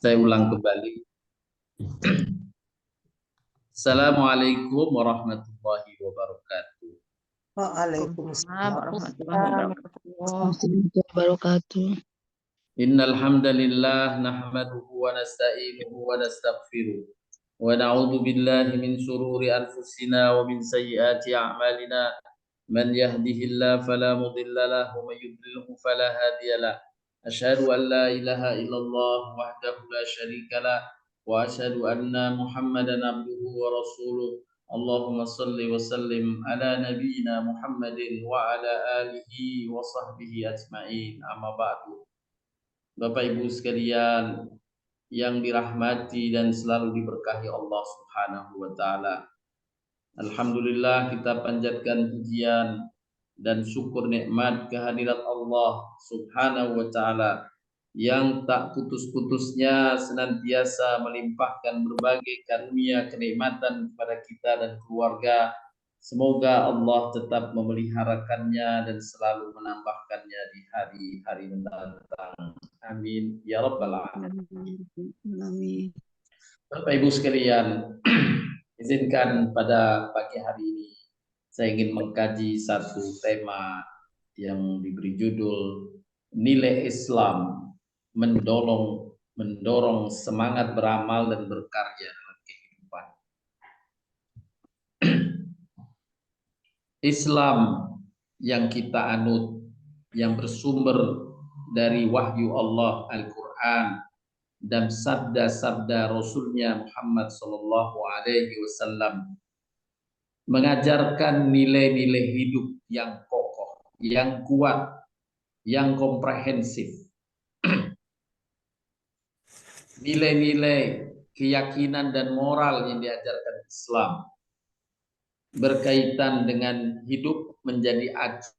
Saya ulang kembali. Assalamualaikum warahmatullahi wabarakatuh. Waalaikumsalam warahmatullahi warahmatullahi wabarakatuh. Innal hamdalillah nahmaduhu wa nasta'inuhu wa nastaghfiruh wa na'udzu billahi min shururi anfusina wa min sayyiati a'malina. Man yahdihillahu fala mudilla lahu wa man yudlilhu fala hadiyalah. Asyhadu an la ilaha illallah wahdahu la syarika lah wa asyhadu anna Muhammadan abduhu wa rasuluh. Allahumma salli wa sallim ala nabiyyina Muhammadin wa ala alihi wa sahbihi ajma'in. Amma ba'du. Bapak Ibu sekalian yang dirahmati dan selalu diberkahi Allah Subhanahu wa taala. Alhamdulillah, kita panjatkan pujian dan syukur nikmat kehadirat Allah Subhanahu wa taala yang tak putus-putusnya senantiasa melimpahkan berbagai karunia kenikmatan kepada kita dan keluarga. Semoga Allah tetap memeliharakannya dan selalu menambahkannya di hari-hari mendatang. Amin ya rabbal alamin. Amin. Bapak Ibu sekalian, izinkan pada pagi hari ini saya ingin mengkaji satu tema yang diberi judul nilai Islam mendorong semangat beramal dan berkarya dalam kehidupan. Islam yang kita anut, yang bersumber dari wahyu Allah Al-Quran dan sabda-sabda Rasulnya Muhammad Sallallahu Alaihi Wasallam, mengajarkan nilai-nilai hidup yang kokoh, yang kuat, yang komprehensif. Nilai-nilai keyakinan dan moral yang diajarkan Islam berkaitan dengan hidup menjadi ajak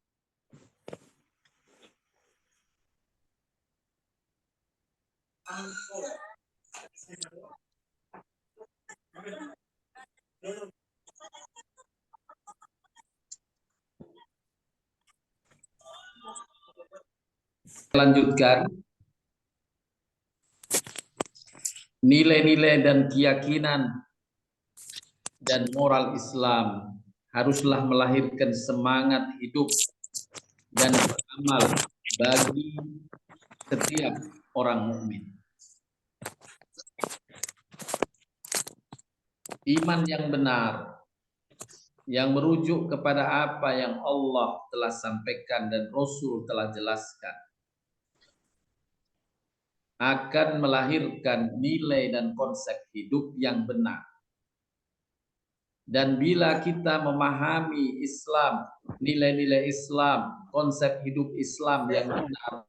lanjutkan. Nilai-nilai dan keyakinan dan moral Islam haruslah melahirkan semangat hidup dan beramal bagi setiap orang mukmin. Iman yang benar, yang merujuk kepada apa yang Allah telah sampaikan dan Rasul telah jelaskan, akan melahirkan nilai dan konsep hidup yang benar. Dan bila kita memahami Islam, nilai-nilai Islam, konsep hidup Islam yang benar,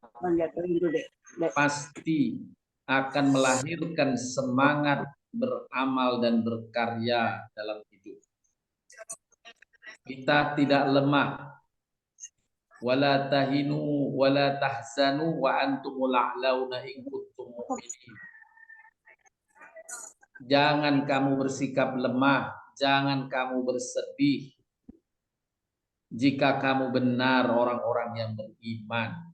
pasti akan melahirkan semangat beramal dan berkarya dalam hidup. Kita tidak lemah. Wala tahinu wala tahzanu wa antumul a'launa in kuntum mu'minin. Jangan kamu bersikap lemah, jangan kamu bersedih jika kamu benar orang-orang yang beriman.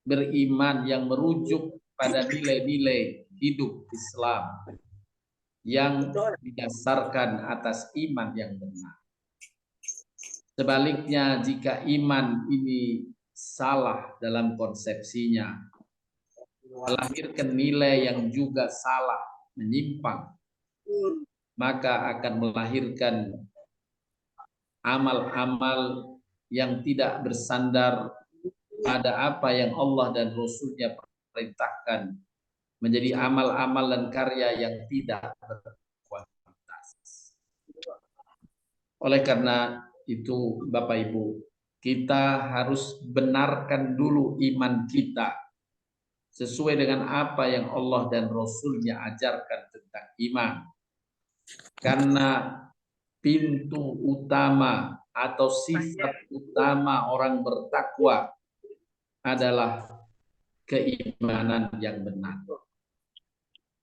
Beriman yang merujuk pada nilai-nilai hidup Islam yang didasarkan atas iman yang benar. Sebaliknya, jika iman ini salah dalam konsepsinya, melahirkan nilai yang juga salah, menyimpang, maka akan melahirkan amal-amal yang tidak bersandar pada apa yang Allah dan Rasulnya perintahkan, menjadi amal-amal dan karya yang tidak berkualitas. Oleh karena itu, Bapak Ibu, kita harus benarkan dulu iman kita sesuai dengan apa yang Allah dan Rasulnya ajarkan tentang iman. Karena pintu utama atau sifat utama orang bertakwa adalah keimanan yang benar.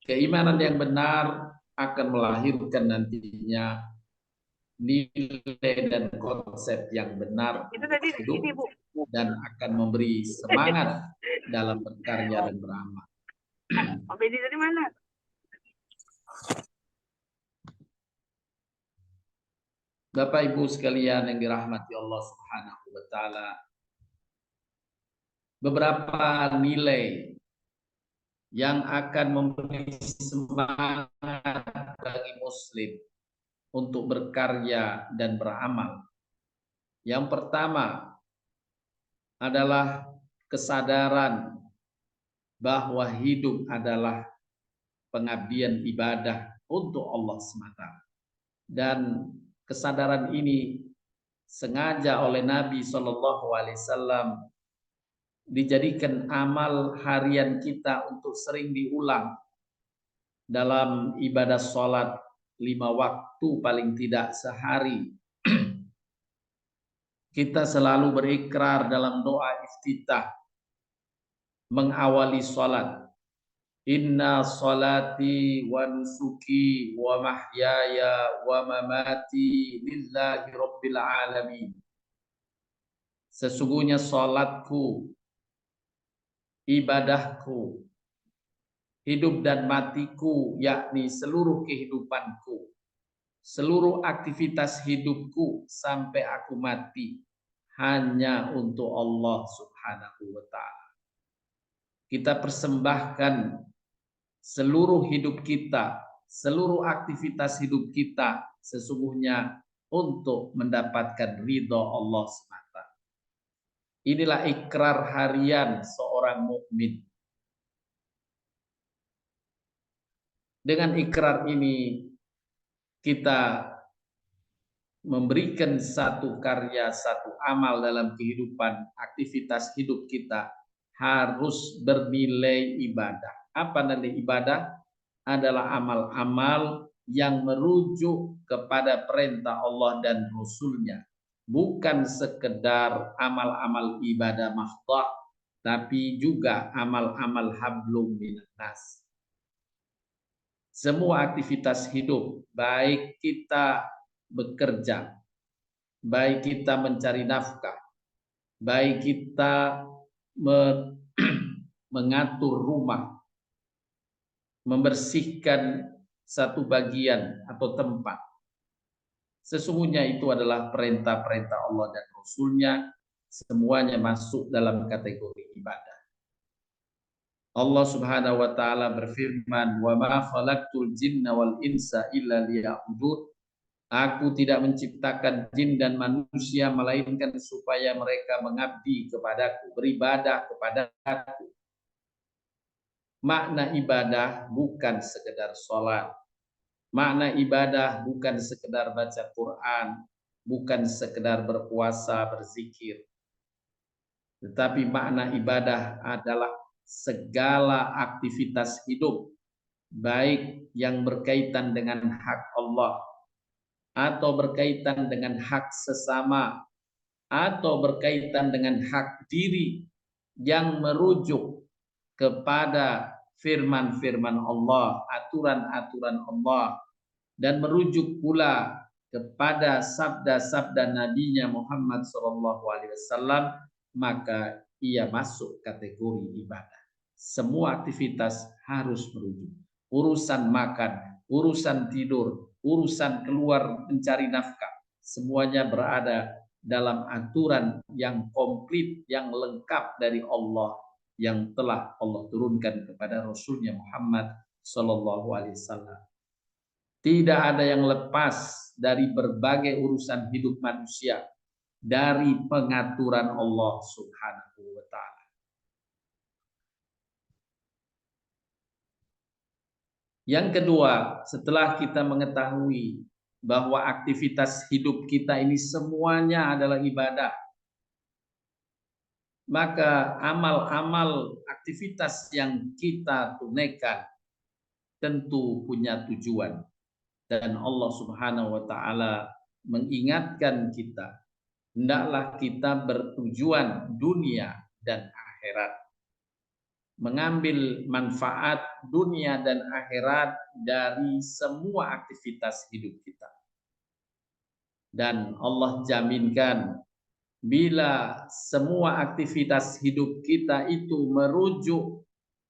Keimanan yang benar akan melahirkan nantinya nilai dan konsep yang benar hidup dan akan memberi semangat dalam berkarya dan beramal. Pak Bedi dari mana? Bapak Ibu sekalian yang dirahmati Allah Subhanahu wa taala, beberapa nilai yang akan memberi semangat bagi muslim untuk berkarya dan beramal. Yang pertama adalah kesadaran bahwa hidup adalah pengabdian ibadah untuk Allah semata. Dan kesadaran ini sengaja oleh Nabi SAW dijadikan amal harian kita untuk sering diulang dalam ibadah sholat 5 waktu paling tidak sehari. Kita selalu berikrar dalam doa iftitah mengawali sholat. Inna sholati wa nusuki wa mahyaya wa mamati lillahi rabbil alamin. Sesungguhnya sholatku, ibadahku, hidup dan matiku, yakni seluruh kehidupanku, seluruh aktivitas hidupku sampai aku mati hanya untuk Allah Subhanahu wa ta'ala. Kita persembahkan seluruh hidup kita, seluruh aktivitas hidup kita sesungguhnya untuk mendapatkan ridho Allah semata. Inilah ikrar harian seorang mukmin. Dengan ikrar ini kita memberikan satu karya, satu amal dalam kehidupan, aktivitas hidup kita harus bernilai ibadah. Apa nilai ibadah? Adalah amal-amal yang merujuk kepada perintah Allah dan Rasul-Nya. Bukan sekedar amal-amal ibadah mahdhah, tapi juga amal-amal hablum minan nas. Semua aktivitas hidup, baik kita bekerja, baik kita mencari nafkah, baik kita mengatur rumah, membersihkan satu bagian atau tempat. Sesungguhnya itu adalah perintah-perintah Allah dan Rasul-Nya, semuanya masuk dalam kategori ibadah. Allah Subhanahu wa taala berfirman, "Wa ma khalaqtul jinna wal insa illa liya'budun." Aku tidak menciptakan jin dan manusia melainkan supaya mereka mengabdi kepadaku, beribadah kepadaku. Makna ibadah bukan sekedar sholat. Makna ibadah bukan sekedar baca Quran, bukan sekedar berpuasa, berzikir. Tetapi makna ibadah adalah segala aktivitas hidup, baik yang berkaitan dengan hak Allah, atau berkaitan dengan hak sesama, atau berkaitan dengan hak diri yang merujuk kepada firman-firman Allah, aturan-aturan Allah, dan merujuk pula kepada sabda-sabda Nabi-Nya Muhammad SAW, maka ia masuk kategori ibadah. Semua aktivitas harus merujuk. Urusan makan, urusan tidur, urusan keluar mencari nafkah, semuanya berada dalam aturan yang komplit, yang lengkap dari Allah, yang telah Allah turunkan kepada Rasulnya Muhammad Sallallahu Alaihi Wasallam. Tidak ada yang lepas dari berbagai urusan hidup manusia dari pengaturan Allah Subhanahu wa taala. Yang kedua, setelah kita mengetahui bahwa aktivitas hidup kita ini semuanya adalah ibadah, maka amal-amal aktivitas yang kita tunaikan tentu punya tujuan. Dan Allah Subhanahu wa taala mengingatkan kita, hendaklah kita bertujuan dunia dan akhirat, mengambil manfaat dunia dan akhirat dari semua aktivitas hidup kita. Dan Allah jaminkan bila semua aktivitas hidup kita itu merujuk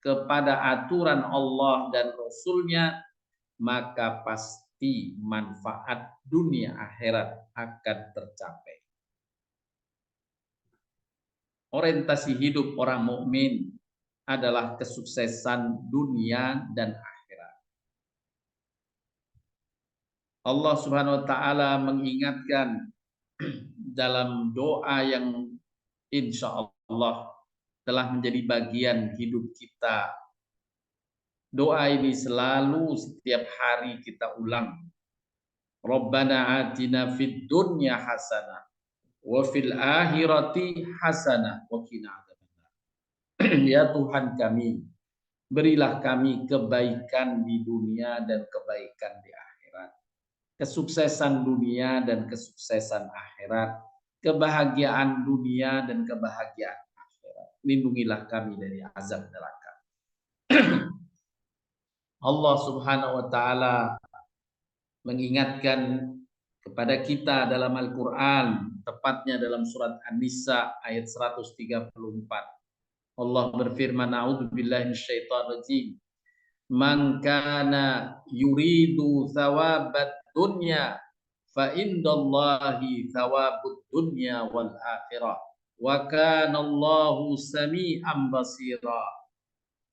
kepada aturan Allah dan Rasulnya, maka pasti manfaat dunia akhirat akan tercapai. Orientasi hidup orang mukmin adalah kesuksesan dunia dan akhirat. Allah Subhanahu wa taala mengingatkan dalam doa yang insya Allah telah menjadi bagian hidup kita. Doa ini selalu setiap hari kita ulang. Rabbana atina fid dunya hasanah wa fil akhirati hasanah wa qina adzabannar. Ya Tuhan kami, berilah kami kebaikan di dunia dan kebaikan di akhirat. Kesuksesan dunia dan kesuksesan akhirat. Kebahagiaan dunia dan kebahagiaan akhirat. Lindungilah kami dari azab neraka. Allah Subhanahu wa taala mengingatkan kepada kita dalam Al-Qur'an, tepatnya dalam surat An-Nisa ayat 134. Allah berfirman, a'udzubillahi minasyaitonir rajim. Man kana yuridu thawabat dunya fa indallahi thawabud dunya wal akhirah wa kana Allahu sami'an basira.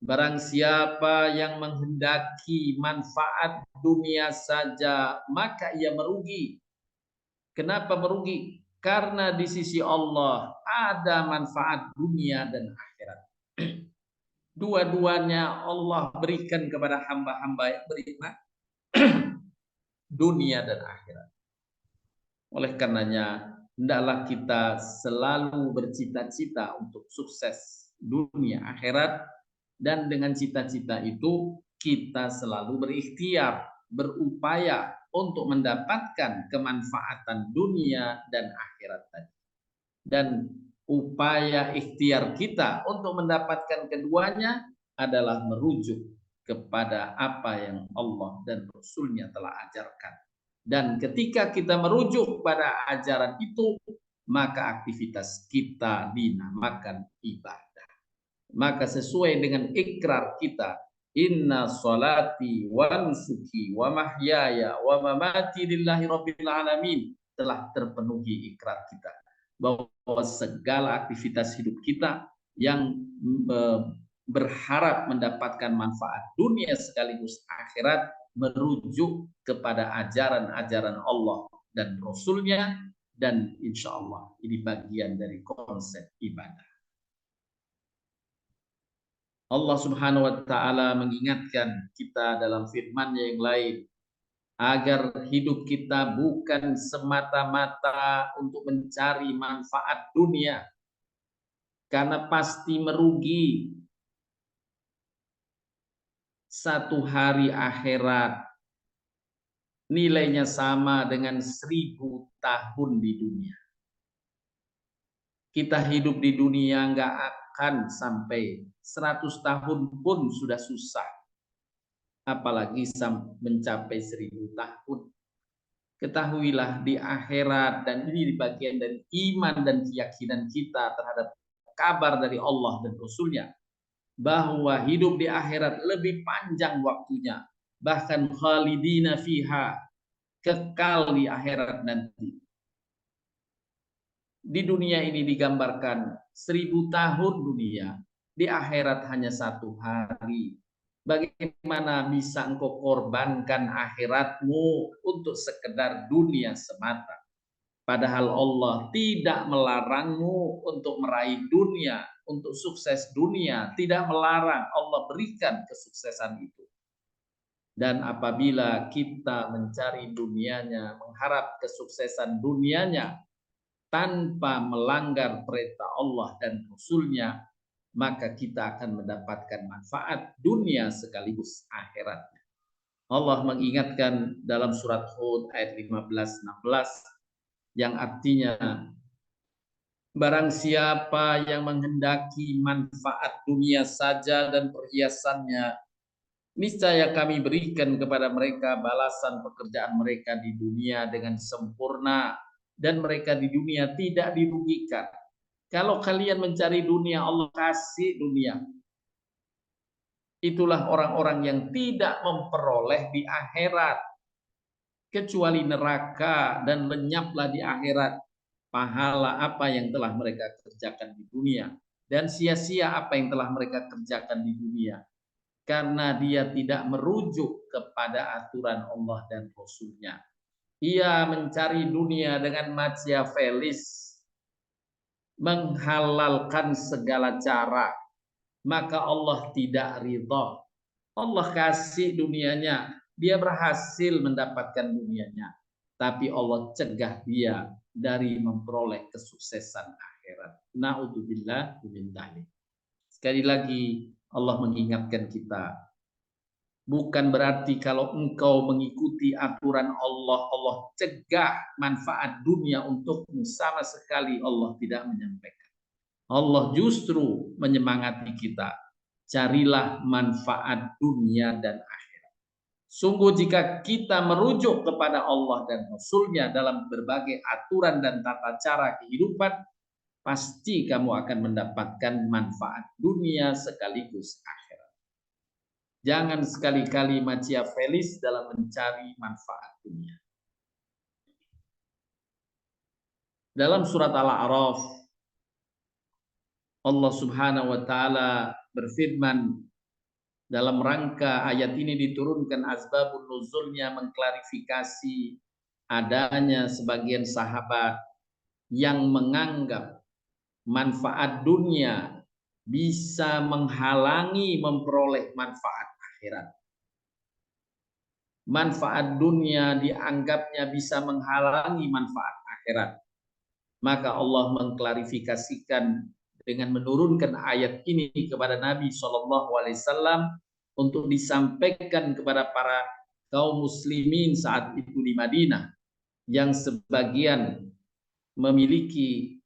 Barang siapa yang menghendaki manfaat dunia saja, maka ia merugi. Kenapa merugi? Karena di sisi Allah ada manfaat dunia dan akhirat. Dua-duanya Allah berikan kepada hamba-hamba yang beriman, dunia dan akhirat. Oleh karenanya, hendaklah kita selalu bercita-cita untuk sukses dunia akhirat, dan dengan cita-cita itu kita selalu berikhtiar, berupaya untuk mendapatkan kemanfaatan dunia dan akhirat tadi. Dan upaya ikhtiar kita untuk mendapatkan keduanya adalah merujuk kepada apa yang Allah dan Rasulnya telah ajarkan. Dan ketika kita merujuk pada ajaran itu, maka aktivitas kita dinamakan ibadah. Maka sesuai dengan ikrar kita, inna sholati wa nusuki wa mahyaya wa mamati lillahi rabbil alamin, telah terpenuhi ikrar kita bahwa segala aktivitas hidup kita yang berharap mendapatkan manfaat dunia sekaligus akhirat merujuk kepada ajaran-ajaran Allah dan Rasulnya, dan insya Allah ini bagian dari konsep ibadah. Allah Subhanahu wa taala mengingatkan kita dalam firman-Nya yang lain agar hidup kita bukan semata-mata untuk mencari manfaat dunia, karena pasti merugi. Satu hari akhirat nilainya sama dengan 1000 tahun di dunia. Kita hidup di dunia nggak akan sampai 100 tahun pun sudah susah, apalagi mencapai 1000 tahun. Ketahuilah di akhirat, dan ini bagian dari iman dan keyakinan kita terhadap kabar dari Allah dan Rasulnya, bahwa hidup di akhirat lebih panjang waktunya, bahkan khalidina fiha, kekal di akhirat nanti. Di dunia ini digambarkan 1000 tahun dunia, di akhirat hanya 1 hari. Bagaimana bisa engkau korbankan akhiratmu untuk sekedar dunia semata? Padahal Allah tidak melarangmu untuk meraih dunia, untuk sukses dunia. Tidak melarang, Allah berikan kesuksesan itu. Dan apabila kita mencari dunianya, mengharap kesuksesan dunianya tanpa melanggar perintah Allah dan Rasulnya, maka kita akan mendapatkan manfaat dunia sekaligus akhiratnya. Allah mengingatkan dalam surat Hud ayat 15-16 yang artinya, barang siapa yang menghendaki manfaat dunia saja dan perhiasannya, niscaya kami berikan kepada mereka balasan pekerjaan mereka di dunia dengan sempurna, dan mereka di dunia tidak dirugikan. Kalau kalian mencari dunia, Allah kasih dunia. Itulah orang-orang yang tidak memperoleh di akhirat, kecuali neraka, dan lenyaplah di akhirat pahala apa yang telah mereka kerjakan di dunia, dan sia-sia apa yang telah mereka kerjakan di dunia, karena dia tidak merujuk kepada aturan Allah dan Rasul-Nya. Ia mencari dunia dengan machiavellis, menghalalkan segala cara, maka Allah tidak ridha. Allah kasih dunianya, dia berhasil mendapatkan dunianya, tapi Allah cegah dia dari memperoleh kesuksesan akhirat. Na'udzubillah min dzalik. Sekali lagi Allah mengingatkan kita, bukan berarti kalau engkau mengikuti aturan Allah, Allah cegah manfaat dunia untukmu. Sama sekali Allah tidak menyampaikan. Allah justru menyemangati kita, carilah manfaat dunia dan akhirat. Sungguh jika kita merujuk kepada Allah dan Rasul-Nya dalam berbagai aturan dan tata cara kehidupan, pasti kamu akan mendapatkan manfaat dunia sekaligus akhirat. Jangan sekali-kali machiavellis dalam mencari manfaat dunia. Dalam surat Al-A'raf, Allah Subhanahu wa taala berfirman, dalam rangka ayat ini diturunkan asbabun nuzulnya, mengklarifikasi adanya sebagian sahabat yang menganggap manfaat dunia bisa menghalangi memperoleh manfaat akhirat. Manfaat dunia dianggapnya bisa menghalangi manfaat akhirat. Maka Allah mengklarifikasikan dengan menurunkan ayat ini kepada Nabi SAW untuk disampaikan kepada para kaum muslimin saat itu di Madinah yang sebagian memiliki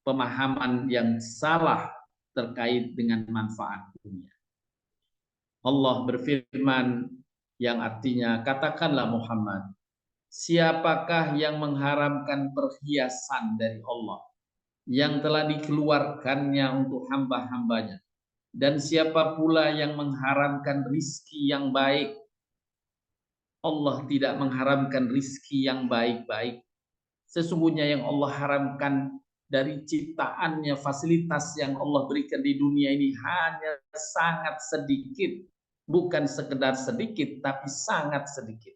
pemahaman yang salah terkait dengan manfaat dunia. Allah berfirman yang artinya, katakanlah Muhammad, siapakah yang mengharamkan perhiasan dari Allah yang telah dikeluarkannya untuk hamba-hambanya, dan siapa pula yang mengharamkan rizki yang baik? Allah tidak mengharamkan rizki yang baik-baik. Sesungguhnya yang Allah haramkan dari ciptaannya, fasilitas yang Allah berikan di dunia ini hanya sangat sedikit. Bukan sekedar sedikit, tapi sangat sedikit.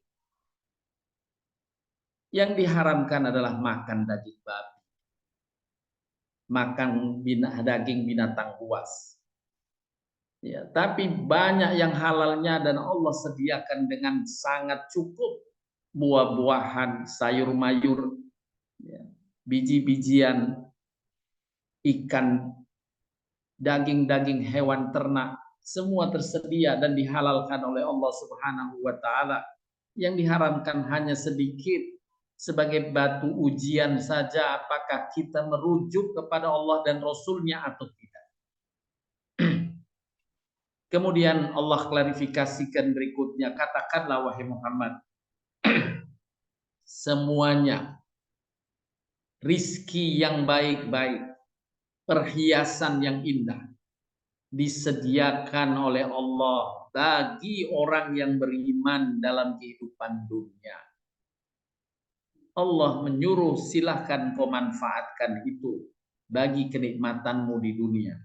Yang diharamkan adalah makan daging babi, makan daging binatang buas. Ya, tapi banyak yang halalnya dan Allah sediakan dengan sangat cukup. Buah-buahan, sayur-mayur, ya, biji-bijian, ikan, daging-daging hewan ternak, semua tersedia dan dihalalkan oleh Allah Subhanahu wa taala. Yang diharamkan hanya sedikit, sebagai batu ujian saja apakah kita merujuk kepada Allah dan Rasul-Nya atau tidak. Kemudian Allah klarifikasikan berikutnya, katakanlah wahai Muhammad, semuanya rizki yang baik-baik, perhiasan yang indah disediakan oleh Allah bagi orang yang beriman dalam kehidupan dunia. Allah menyuruh silahkan kau manfaatkan itu bagi kenikmatanmu di dunia.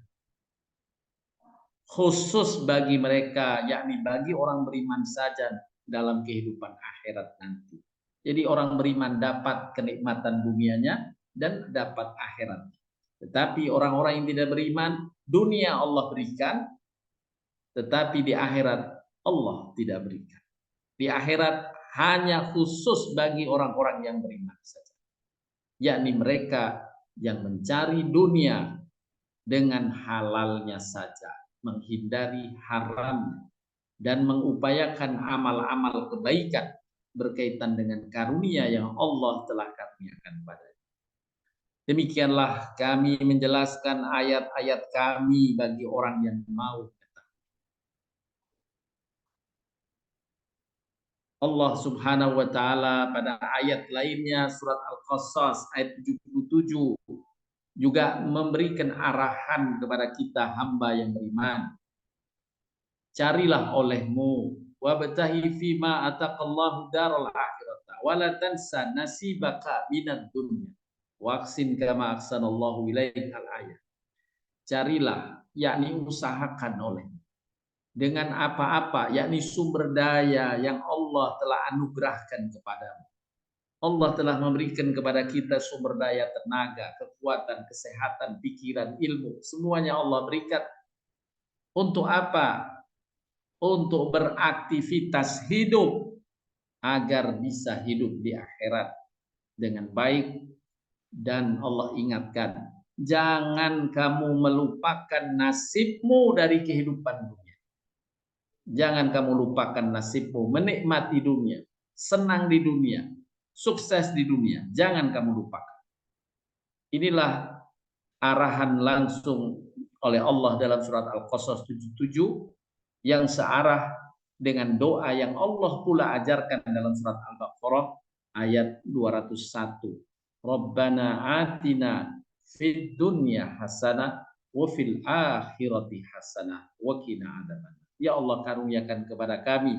Khusus bagi mereka, yakni bagi orang beriman saja dalam kehidupan akhirat nanti. Jadi orang beriman dapat kenikmatan dunianya dan dapat akhirat. Tetapi orang-orang yang tidak beriman, dunia Allah berikan, tetapi di akhirat Allah tidak berikan. Di akhirat hanya khusus bagi orang-orang yang beriman saja, yakni mereka yang mencari dunia dengan halalnya saja, menghindari haram, dan mengupayakan amal-amal kebaikan berkaitan dengan karunia yang Allah telah karuniakan padanya. Demikianlah kami menjelaskan ayat-ayat kami bagi orang yang mau. Allah Subhanahu wa taala pada ayat lainnya surat Al-Qasas ayat 77 juga memberikan arahan kepada kita hamba yang beriman. carilah olehmu wabtahi fima ataqallahu daral akhirata wala tansa nasibaka minad dunya waqsin kama ahsanallahu ilaikal ayat. Carilah, yakni usahakan oleh dengan apa-apa, yakni sumber daya yang Allah telah anugerahkan kepadamu. Allah telah memberikan kepada kita sumber daya tenaga, kekuatan, kesehatan, pikiran, ilmu. Semuanya Allah berikan. Untuk apa? Untuk beraktivitas hidup agar bisa hidup di akhirat dengan baik. Dan Allah ingatkan, jangan kamu melupakan nasibmu dari kehidupan dunia. Jangan kamu lupakan nasibmu, menikmati dunia, senang di dunia, sukses di dunia. Jangan kamu lupakan. Inilah arahan langsung oleh Allah dalam surat Al-Qasas 77 yang searah dengan doa yang Allah pula ajarkan dalam surat Al-Baqarah ayat 201. Rabbana atina fid dunya hasanah wa fil akhirati hasanah wa qina adzabannar. Ya Allah, karuniakan kepada kami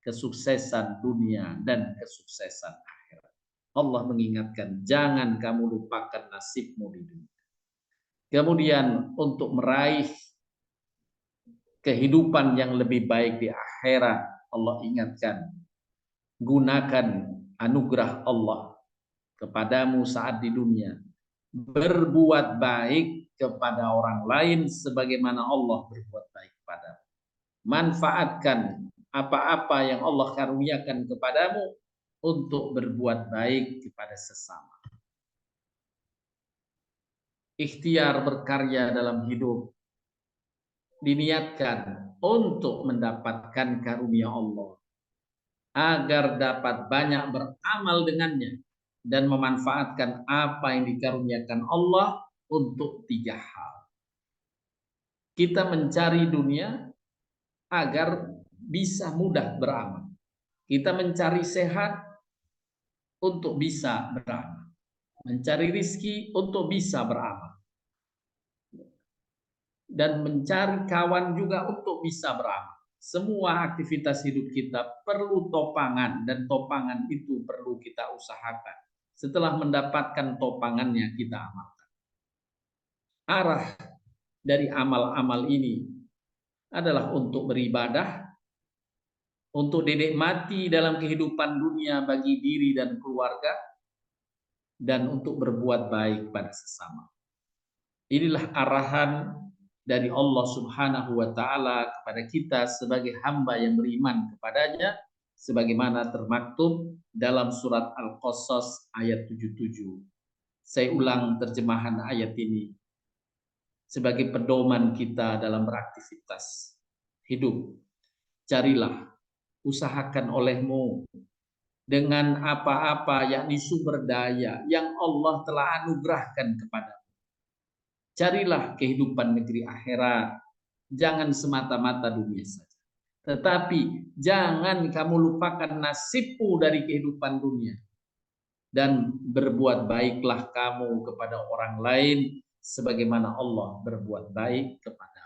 kesuksesan dunia dan kesuksesan akhirat. Allah mengingatkan, jangan kamu lupakan nasibmu di dunia. Kemudian untuk meraih kehidupan yang lebih baik di akhirat, Allah ingatkan, gunakan anugerah Allah kepadamu saat di dunia. Berbuat baik kepada orang lain sebagaimana Allah berbuat baik kepadamu. Manfaatkan apa-apa yang Allah karuniakan kepadamu untuk berbuat baik kepada sesama. Ikhtiar berkarya dalam hidup diniatkan untuk mendapatkan karunia Allah agar dapat banyak beramal dengannya dan memanfaatkan apa yang dikaruniakan Allah untuk 3 hal. Kita mencari dunia agar bisa mudah beramal. Kita mencari sehat untuk bisa beramal. Mencari rizki untuk bisa beramal. Dan mencari kawan juga untuk bisa beramal. Semua aktivitas hidup kita perlu topangan dan topangan itu perlu kita usahakan. Setelah mendapatkan topangannya kita amalkan. Arah dari amal-amal ini adalah untuk beribadah, untuk dinikmati dalam kehidupan dunia bagi diri dan keluarga, dan untuk berbuat baik pada sesama. Inilah arahan dari Allah Subhanahu wa taala kepada kita sebagai hamba yang beriman kepadanya sebagaimana termaktub dalam surat Al-Qasas ayat 77. Saya ulang terjemahan ayat ini sebagai pedoman kita dalam beraktivitas hidup. Carilah, usahakan olehmu dengan apa-apa yakni sumber daya yang Allah telah anugerahkan kepadamu. Carilah kehidupan negeri akhirat, jangan semata-mata dunia saja. Tetapi jangan kamu lupakan nasibmu dari kehidupan dunia. Dan berbuat baiklah kamu kepada orang lain sebagaimana Allah berbuat baik kepada.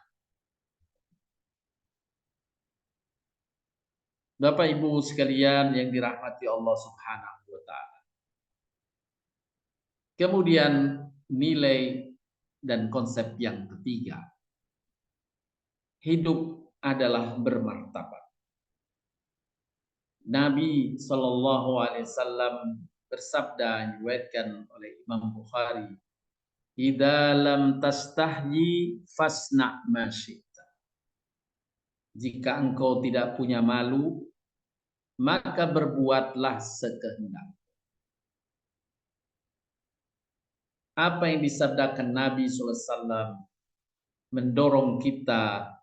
Bapak Ibu sekalian yang dirahmati Allah Subhanahu wa taala. Kemudian nilai dan konsep yang ketiga. Hidup adalah bermartabat. Nabi Shallallahu alaihi wasallam bersabda diriwayatkan oleh Imam Bukhari, "Idza lam tastahyi fasna ma syi'ta." Jika engkau tidak punya malu, maka berbuatlah sekehendak. Apa yang disabdakan Nabi SAW mendorong kita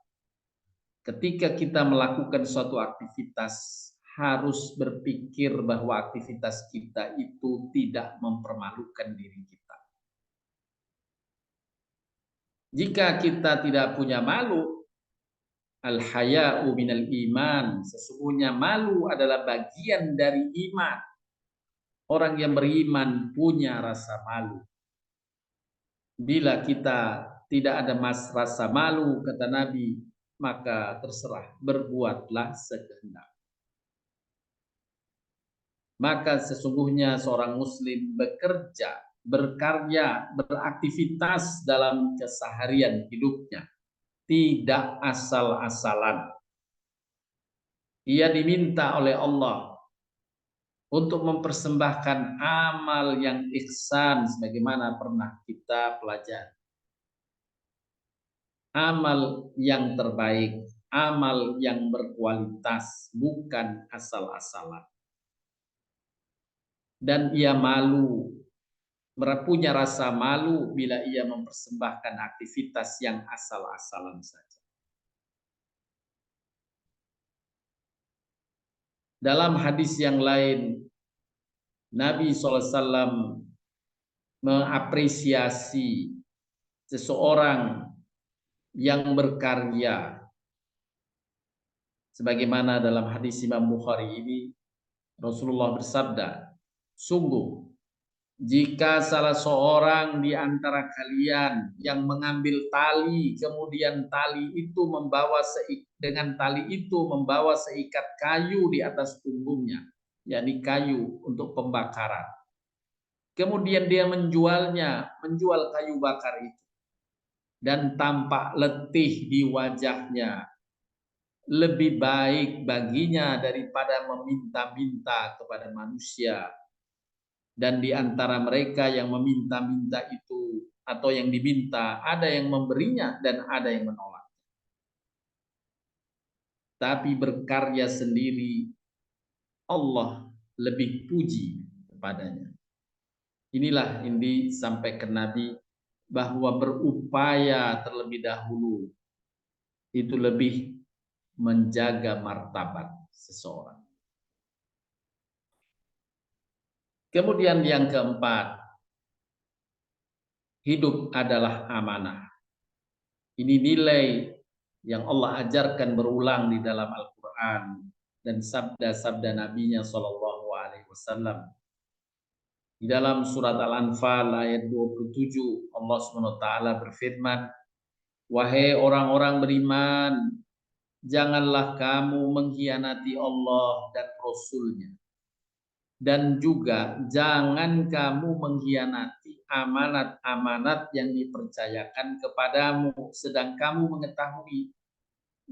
ketika kita melakukan suatu aktivitas harus berpikir bahwa aktivitas kita itu tidak mempermalukan diri kita. Jika kita tidak punya malu, al-haya'u minal iman, sesungguhnya malu adalah bagian dari iman. Orang yang beriman punya rasa malu. Bila kita tidak ada rasa malu, kata Nabi, maka terserah, berbuatlah sekehendak. Maka sesungguhnya seorang muslim bekerja, berkarya, beraktivitas dalam keseharian hidupnya tidak asal-asalan. Ia diminta oleh Allah untuk mempersembahkan amal yang ihsan sebagaimana pernah kita pelajari. Amal yang terbaik, amal yang berkualitas, bukan asal-asalan. Dan ia malu, punya rasa malu bila ia mempersembahkan aktivitas yang asal-asalan saja. Dalam hadis yang lain, Nabi SAW mengapresiasi seseorang yang berkarya. Sebagaimana dalam hadis Imam Bukhari ini, Rasulullah bersabda, sungguh jika salah seorang di antara kalian yang mengambil tali, kemudian tali itu dengan tali itu membawa seikat kayu di atas punggungnya, yakni kayu untuk pembakaran. Kemudian dia menjual kayu bakar itu, dan tampak letih di wajahnya, lebih baik baginya daripada meminta-minta kepada manusia. Dan di antara mereka yang meminta-minta itu atau yang diminta, ada yang memberinya dan ada yang menolak. Tapi berkarya sendiri, Allah lebih puji kepadanya. Inilah yang disampaikan Nabi, bahwa berupaya terlebih dahulu itu lebih menjaga martabat seseorang. Kemudian yang keempat, hidup adalah amanah. Ini nilai yang Allah ajarkan berulang di dalam Al-Quran dan sabda-sabda Nabi-Nya Shallallahu Alaihi Wasallam. Di dalam surat Al-Anfal ayat 27, Allah SWT berfirman, wahai orang-orang beriman, janganlah kamu mengkhianati Allah dan Rasul-Nya. Dan juga jangan kamu mengkhianati amanat-amanat yang dipercayakan kepadamu, sedang kamu mengetahui.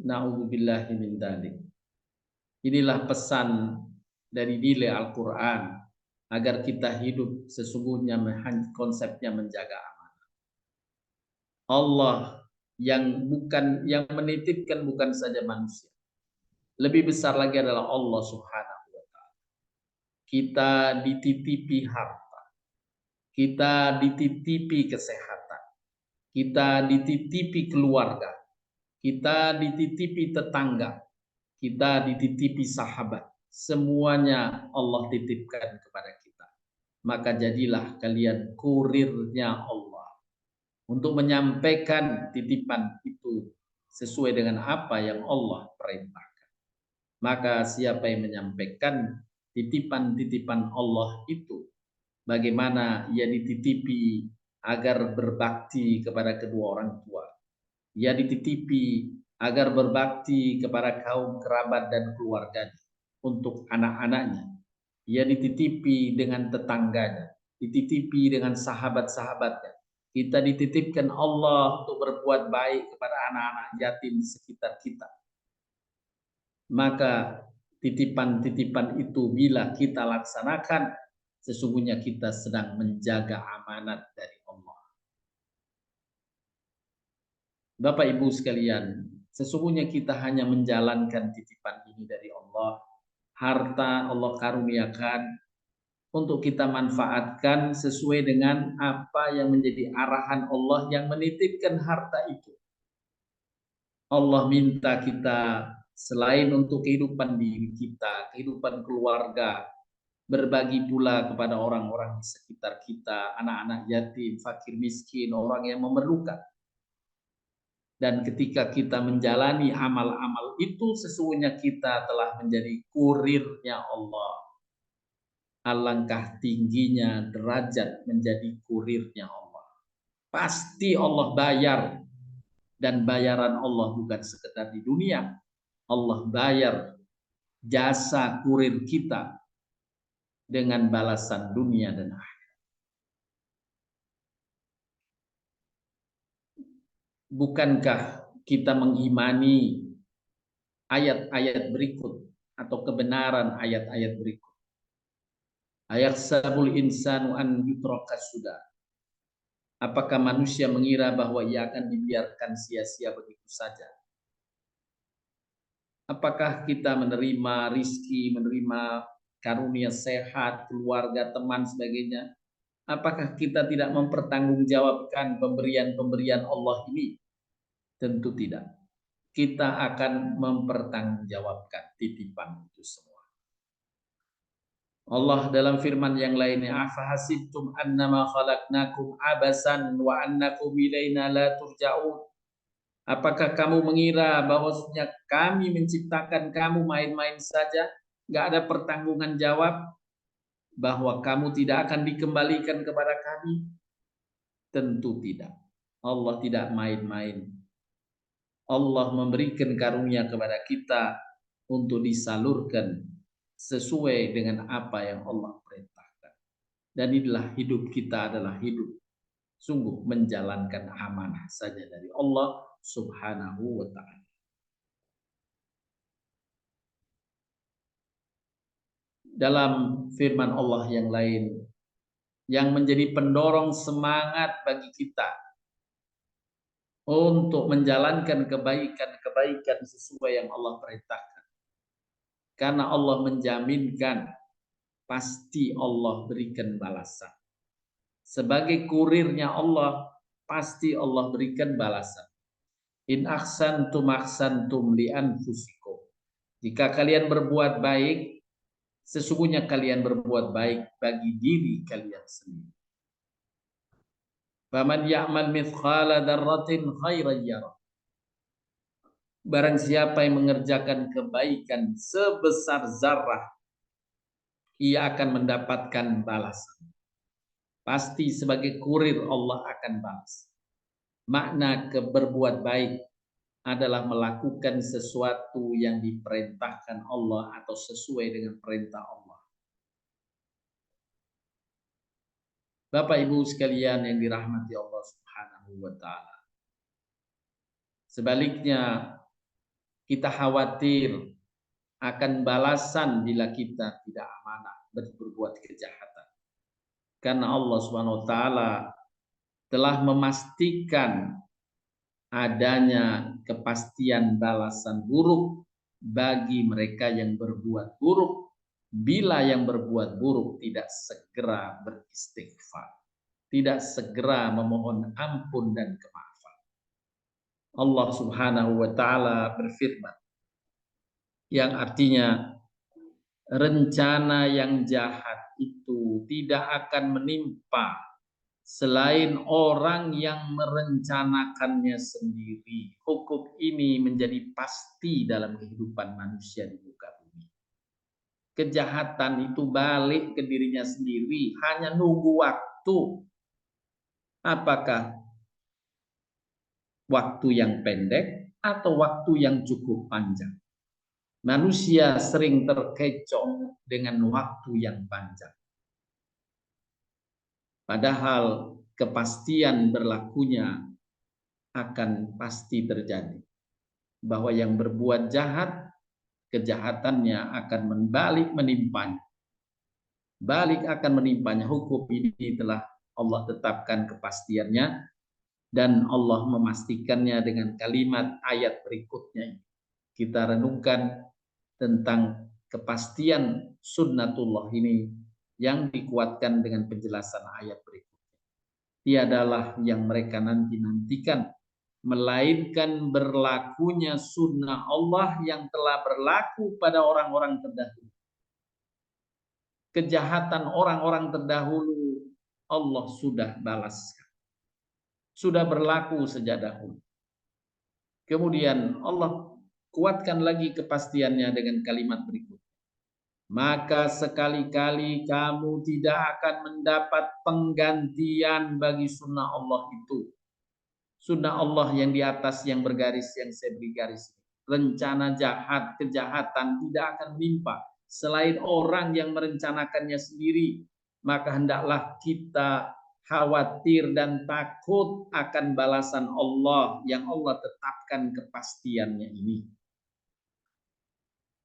Na'udzubillahi min dzalik. Inilah pesan dari nilai Al-Quran, agar kita hidup sesungguhnya konsepnya menjaga amanah. Allah yang menitipkan bukan saja manusia, lebih besar lagi adalah Allah Subhanahu. Kita dititipi harta, kita dititipi kesehatan, kita dititipi keluarga, kita dititipi tetangga, kita dititipi sahabat. Semuanya Allah titipkan kepada kita. Maka jadilah kalian kurirnya Allah untuk menyampaikan titipan itu sesuai dengan apa yang Allah perintahkan. Maka siapa yang menyampaikan titipan-titipan Allah itu, bagaimana ia dititipi agar berbakti kepada kedua orang tua, ia dititipi agar berbakti kepada kaum kerabat dan keluarganya, untuk anak-anaknya, ia dititipi dengan tetangganya, dititipi dengan sahabat-sahabatnya. Kita dititipkan Allah untuk berbuat baik kepada anak-anak yatim di sekitar kita. Maka titipan-titipan itu bila kita laksanakan, sesungguhnya kita sedang menjaga amanat dari Allah. Bapak Ibu sekalian, sesungguhnya kita hanya menjalankan titipan ini dari Allah. Harta Allah karuniakan untuk kita manfaatkan sesuai dengan apa yang menjadi arahan Allah yang menitipkan harta itu. Allah minta kita selain untuk kehidupan diri kita, kehidupan keluarga, berbagi pula kepada orang-orang di sekitar kita, anak-anak yatim, fakir miskin, orang yang memerlukan. Dan ketika kita menjalani amal-amal itu, sesungguhnya kita telah menjadi kurirnya Allah. Alangkah tingginya derajat menjadi kurirnya Allah. Pasti Allah bayar Dan bayaran Allah bukan sekedar di dunia. Allah bayar jasa kurir kita dengan balasan dunia dan akhirat. Bukankah kita mengimani ayat-ayat berikut atau kebenaran ayat-ayat berikut? Ayat sabul insanu an yutraka sudah. Apakah manusia mengira bahwa ia akan dibiarkan sia-sia begitu saja? Apakah kita menerima rizki, menerima karunia sehat, keluarga, teman, sebagainya? Apakah kita tidak mempertanggungjawabkan pemberian-pemberian Allah ini? Tentu tidak. Kita akan mempertanggungjawabkan titipan itu semua. Allah dalam firman yang lainnya, afahasibtum annama khalaqnakum abasan wa annakum ilaina la turja'un. Apakah kamu mengira bahwasanya kami menciptakan kamu main-main saja, nggak ada pertanggungan jawab, bahwa kamu tidak akan dikembalikan kepada kami? Tentu tidak. Allah tidak main-main. Allah memberikan karunia kepada kita untuk disalurkan sesuai dengan apa yang Allah perintahkan. Dan inilah hidup kita adalah hidup sungguh menjalankan amanah saja dari Allah Subhanahu wa ta'ala. Dalam firman Allah yang lain, yang menjadi pendorong semangat bagi kita untuk menjalankan kebaikan-kebaikan sesuai yang Allah perintahkan. Karena Allah menjaminkan pasti Allah berikan balasan. Sebagai kurirnya Allah, pasti Allah berikan balasan. In ahsantum li anfusikum. Jika kalian berbuat baik, sesungguhnya kalian berbuat baik bagi diri kalian sendiri. Faman ya'mal mithqala dzarratin khairan yarah. Barang siapa yang mengerjakan kebaikan sebesar zarah, ia akan mendapatkan balasan. Pasti sebagai kurir Allah akan balas. Makna berbuat baik adalah melakukan sesuatu yang diperintahkan Allah atau sesuai dengan perintah Allah. Bapak Ibu sekalian yang dirahmati Allah Subhanahu wa ta'ala. Sebaliknya, kita khawatir akan balasan bila kita tidak amanah berbuat kejahatan. Karena Allah Subhanahu wa ta'ala telah memastikan adanya kepastian balasan buruk bagi mereka yang berbuat buruk bila yang berbuat buruk tidak segera beristighfar, tidak segera memohon ampun dan kemaafan. Allah Subhanahu wa ta'ala berfirman yang artinya rencana yang jahat itu tidak akan menimpa selain orang yang merencanakannya sendiri. Hukum ini menjadi pasti dalam kehidupan manusia di muka bumi. Kejahatan itu balik ke dirinya sendiri, hanya nunggu waktu. Apakah waktu yang pendek atau waktu yang cukup panjang? Manusia sering terkecoh dengan waktu yang panjang. Padahal kepastian berlakunya akan pasti terjadi. Bahwa yang berbuat jahat, kejahatannya akan membalik menimpanya. Balik akan menimpanya. Hukum ini telah Allah tetapkan kepastiannya. Dan Allah memastikannya dengan kalimat ayat berikutnya. Kita renungkan tentang kepastian sunnatullah ini yang dikuatkan dengan penjelasan ayat berikutnya. Tiadalah yang mereka nanti-nantikan, melainkan berlakunya sunnah Allah yang telah berlaku pada orang-orang terdahulu. Kejahatan orang-orang terdahulu Allah sudah balaskan. Sudah berlaku sejak dahulu. Kemudian Allah kuatkan lagi kepastiannya dengan kalimat berikut. Maka sekali-kali kamu tidak akan mendapat penggantian bagi sunnah Allah itu. Sunnah Allah yang di atas yang bergaris, yang saya beri garis. Rencana jahat, kejahatan tidak akan menimpa selain orang yang merencanakannya sendiri. Maka hendaklah kita khawatir dan takut akan balasan Allah yang Allah tetapkan kepastiannya ini.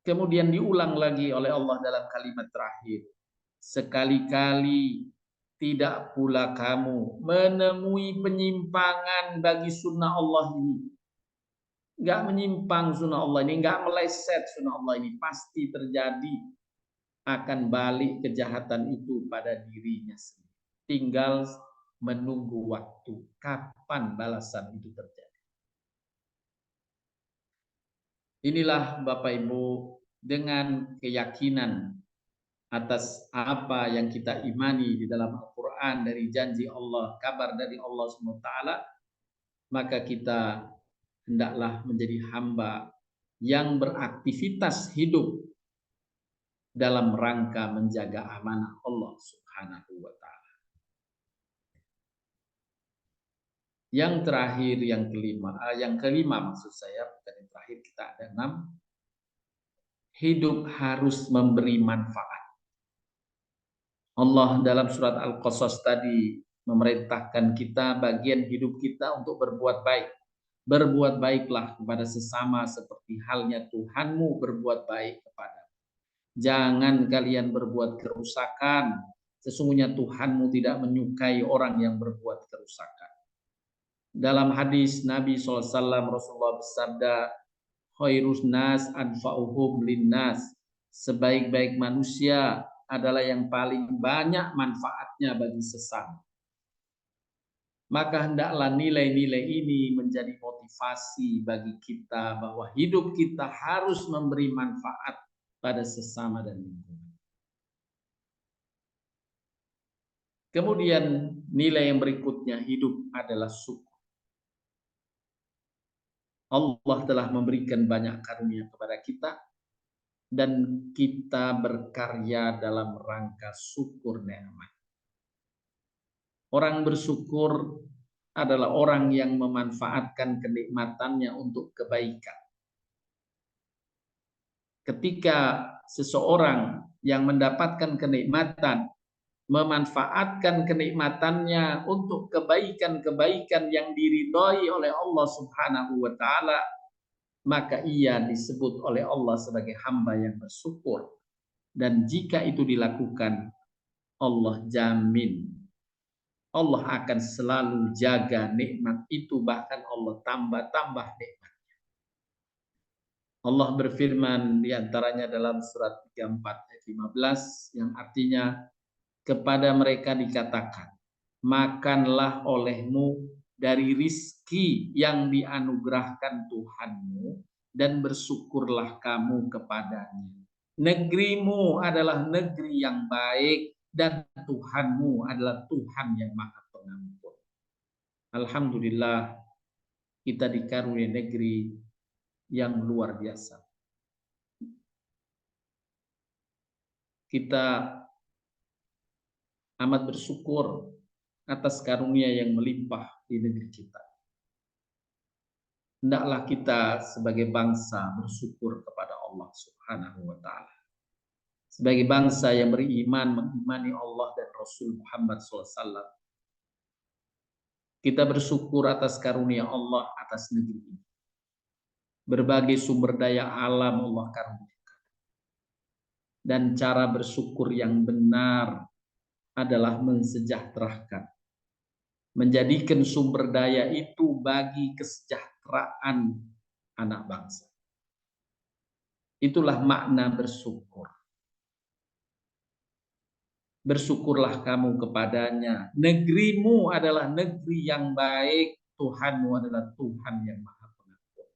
Kemudian diulang lagi oleh Allah dalam kalimat terakhir. Sekali-kali tidak pula kamu menemui penyimpangan bagi sunnah Allah ini. Enggak menyimpang sunnah Allah ini, enggak meleset sunnah Allah ini. Pasti terjadi akan balik kejahatan itu pada dirinya sendiri. Tinggal menunggu waktu kapan balasan itu terjadi. Inilah Bapak Ibu, dengan keyakinan atas apa yang kita imani di dalam Al-Quran dari janji Allah, kabar dari Allah SWT, maka kita hendaklah menjadi hamba yang beraktivitas hidup dalam rangka menjaga amanah Allah Subhanahu wa Ta'ala. Yang terakhir, yang kelima maksud saya, bukan yang terakhir, kita ada 6. Hidup harus memberi manfaat. Allah dalam surat Al-Qasas tadi memerintahkan kita, bagian hidup kita untuk berbuat baik. Berbuat baiklah kepada sesama seperti halnya Tuhanmu berbuat baik kepada. Jangan kalian berbuat kerusakan. Sesungguhnya Tuhanmu tidak menyukai orang yang berbuat kerusakan. Dalam hadis Nabi SAW, Rasulullah bersabda, khairus nas anfa'uhum linnas. Sebaik-baik manusia adalah yang paling banyak manfaatnya bagi sesama. Maka hendaklah nilai-nilai ini menjadi motivasi bagi kita bahwa hidup kita harus memberi manfaat pada sesama dan lingkungan. Kemudian nilai yang berikutnya, hidup adalah syukur. Allah telah memberikan banyak karunia kepada kita dan kita berkarya dalam rangka syukur nikmat. Orang bersyukur adalah orang yang memanfaatkan kenikmatannya untuk kebaikan. Ketika seseorang yang mendapatkan kenikmatan memanfaatkan kenikmatannya untuk kebaikan-kebaikan yang diridhai oleh Allah Subhanahu wa Ta'ala, maka ia disebut oleh Allah sebagai hamba yang bersyukur. Dan jika itu dilakukan, Allah jamin Allah akan selalu jaga nikmat itu, bahkan Allah tambah nikmat. Allah berfirman di antaranya dalam surat 34 ayat 15 yang artinya, kepada mereka dikatakan, makanlah olehmu dari rizki yang dianugerahkan Tuhanmu dan bersyukurlah kamu kepadanya. Negerimu adalah negeri yang baik dan Tuhanmu adalah Tuhan yang Maha Pengampun. Alhamdulillah, kita dikaruniai negeri yang luar biasa. Kita amat bersyukur atas karunia yang melimpah di negeri kita. Hendaklah kita sebagai bangsa bersyukur kepada Allah Subhanahu wa Ta'ala. Sebagai bangsa yang beriman, mengimani Allah dan Rasul Muhammad SAW, kita bersyukur atas karunia Allah atas negeri ini. Berbagai sumber daya alam Allah karuniakan. Dan cara bersyukur yang benar adalah mensejahterakan. Menjadikan sumber daya itu bagi kesejahteraan anak bangsa. Itulah makna bersyukur. Bersyukurlah kamu kepadanya. Negerimu adalah negeri yang baik. Tuhanmu adalah Tuhan yang Maha Pengampun.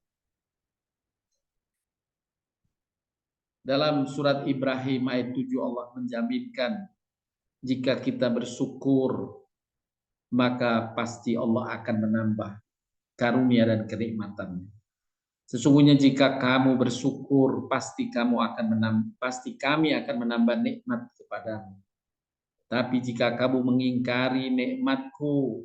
Dalam surat Ibrahim ayat 7 Allah menjaminkan, jika kita bersyukur, maka pasti Allah akan menambah karunia dan kenikmatannya. Sesungguhnya jika kamu bersyukur, pasti kami akan menambah nikmat kepadamu. Tapi jika kamu mengingkari nikmatku,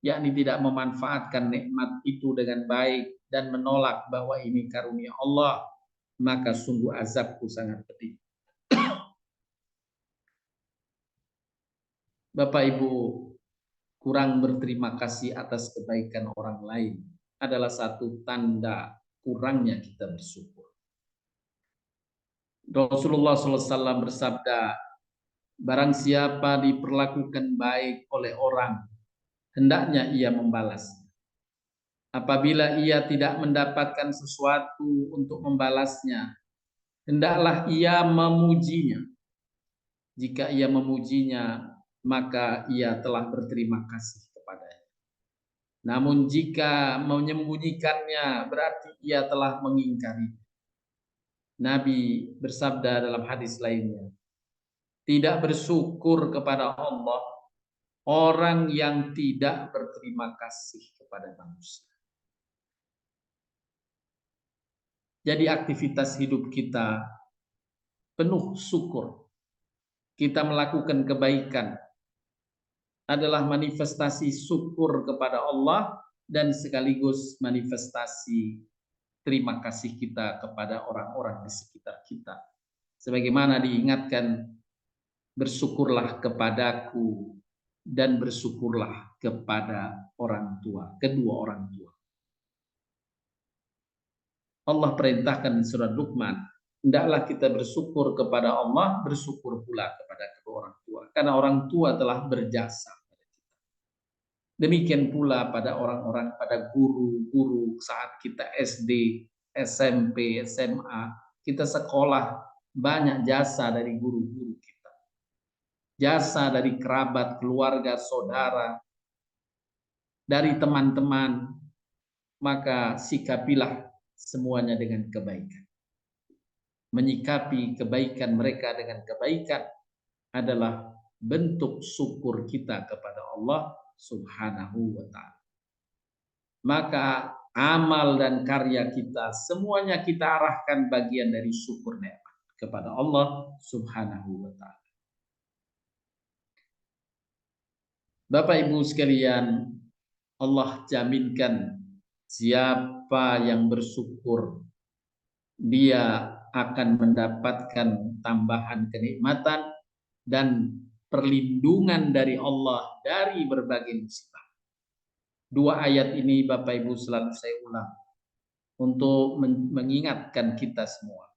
yakni tidak memanfaatkan nikmat itu dengan baik dan menolak bahwa ini karunia Allah, maka sungguh azabku sangat pedih. Bapak Ibu, kurang berterima kasih atas kebaikan orang lain adalah satu tanda kurangnya kita bersyukur. Rasulullah SAW bersabda, barang siapa diperlakukan baik oleh orang, hendaknya ia membalas. Apabila ia tidak mendapatkan sesuatu untuk membalasnya, hendaklah ia memujinya. Jika ia memujinya, maka ia telah berterima kasih kepadanya. Namun jika menyembunyikannya, berarti ia telah mengingkari. Nabi bersabda dalam hadis lainnya, tidak bersyukur kepada Allah orang yang tidak berterima kasih kepada manusia. Jadi aktivitas hidup kita penuh syukur. Kita melakukan kebaikan adalah manifestasi syukur kepada Allah dan sekaligus manifestasi terima kasih kita kepada orang-orang di sekitar kita. Sebagaimana diingatkan, bersyukurlah kepadaku dan bersyukurlah kepada orang tua, kedua orang tua. Allah perintahkan di surat Luqman, hendaklah kita bersyukur kepada Allah, bersyukur pula kepada kedua orang tua, karena orang tua telah berjasa. Demikian pula pada orang-orang, pada guru-guru saat kita SD, SMP, SMA, kita sekolah, banyak jasa dari guru-guru kita. Jasa dari kerabat, keluarga, saudara, dari teman-teman, maka sikapilah semuanya dengan kebaikan. Menyikapi kebaikan mereka dengan kebaikan adalah bentuk syukur kita kepada Allah Subhanahu wa ta'ala. Maka amal dan karya kita semuanya kita arahkan bagian dari syukur nikmat kepada Allah Subhanahu wa ta'ala. Bapak Ibu sekalian, Allah jaminkan siapa yang bersyukur, dia akan mendapatkan tambahan kenikmatan dan perlindungan dari Allah dari berbagai musibah. Dua ayat ini Bapak Ibu selalu saya ulang untuk mengingatkan kita semua.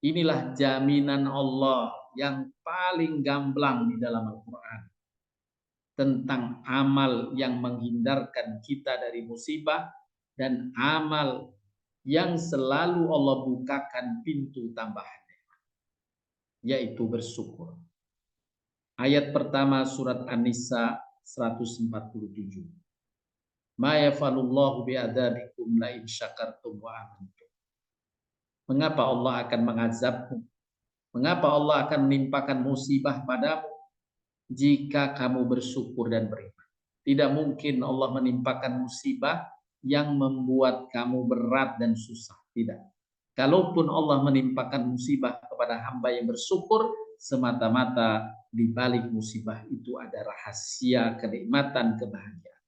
Inilah jaminan Allah yang paling gamblang di dalam Al-Quran tentang amal yang menghindarkan kita dari musibah dan amal yang selalu Allah bukakan pintu tambahannya, yaitu bersyukur. Ayat pertama surat An-Nisa 147. Ma yafalullahu bi'adabikum la in syakartum wa amantum. Mengapa Allah akan mengazabmu? Mengapa Allah akan menimpakan musibah padamu jika kamu bersyukur dan beriman? Tidak mungkin Allah menimpakan musibah yang membuat kamu berat dan susah. Tidak. Kalaupun Allah menimpakan musibah kepada hamba yang bersyukur, semata-mata di balik musibah itu ada rahasia kenikmatan, kebahagiaan.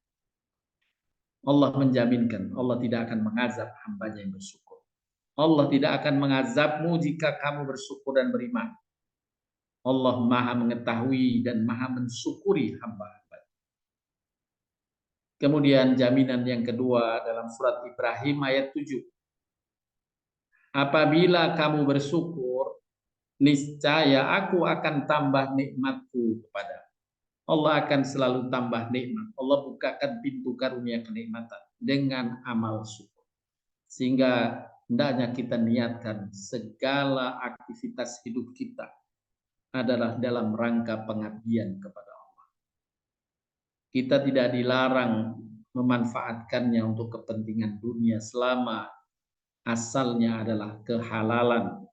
Allah menjaminkan, Allah tidak akan mengazab hambanya yang bersyukur. Allah tidak akan mengazabmu jika kamu bersyukur dan beriman. Allah maha mengetahui dan maha mensyukuri hamba-hamba. Kemudian jaminan yang kedua dalam surat Ibrahim ayat 7. Apabila kamu bersyukur, niscaya aku akan tambah nikmatku kepada. Allah akan selalu tambah nikmat. Allah bukakan pintu karunia kenikmatan dengan amal syukur. Sehingga hendaknya kita niatkan segala aktivitas hidup kita adalah dalam rangka pengabdian kepada Allah. Kita tidak dilarang memanfaatkannya untuk kepentingan dunia selama asalnya adalah kehalalan,